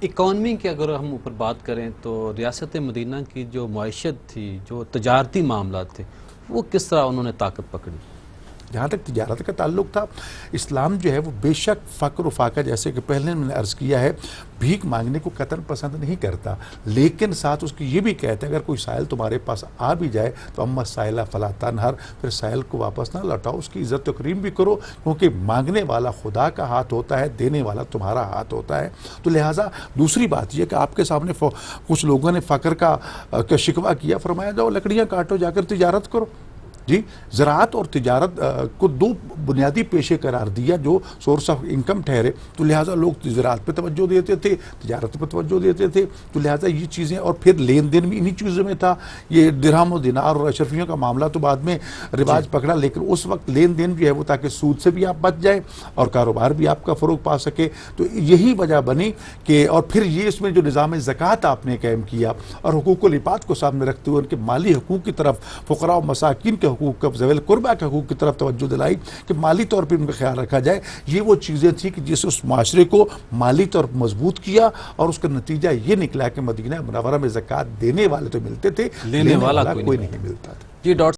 Economy की अगर हम ऊपर बात करें तो रियासत मदीना की जो मईशत थी, जो तजारती मामला थे, वो किस तरह उन्होंने ताकत पकड़ी? जहाँ तक तिजारत का ताल्लुक था, इस्लाम जो है वो बेशक फ़क्र व फाका, जैसे कि पहले मैंने अर्ज़ किया है, भीख मांगने को कतन पसंद नहीं करता, लेकिन साथ उसकी ये भी कहते हैं अगर कोई साइल तुम्हारे पास आ भी जाए तो अम्मा साइला फला तनहर, फिर साइल को वापस ना लौटाओ, उसकी इज़्ज़त तकरीम भी करो, क्योंकि मांगने वाला खुदा का हाथ होता है, देने वाला तुम्हारा हाथ होता है। तो लिहाजा दूसरी बात यह कि आपके सामने कुछ लोगों ने फ़क्र का शिकवा किया, फरमाया जाओ लकड़ियाँ काटो, जाकर तिजारत करो। जी, ज़राअत और तिजारत को दो बुनियादी पेशे करार दिया जो सोर्स ऑफ इनकम ठहरे, तो लिहाजा लोग ज़राअत पे तवज्जो देते थे, तिजारत पे तवज्जो देते थे। तो लिहाजा ये चीज़ें, और फिर लेन देन भी इन्हीं चीज़ों में था। ये दिरहम और दिनार और अशरफियों का मामला तो बाद में रिवाज पकड़ा, लेकिन उस वक्त लेन देन जो है वो ताकि सूद से भी आप बच जाए और कारोबार भी आपका फ़रोग पा सके। तो यही वजह बनी कि, और फिर ये इसमें जो निज़ाम ज़कात आपने कायम किया और हुकूकुल इबाद को सामने रखते हुए उनके माली हकूक़ की तरफ, फ़ुक़रा और मसाकिन के हकूक़, ज़वील कुर्बा के हकूक़ की तरफ तवज्जो दिलाई कि माली तौर पर उनका ख्याल रखा जाए। ये वो चीज़ें थी कि जिससे उस माशरे को माली तौर पर मजबूत किया, और उसका नतीजा ये निकला कि मदीना मुनव्वरा में ज़कात देने वाले तो मिलते थे, लेने वाला कोई नहीं मिलता था। जी डॉक्टर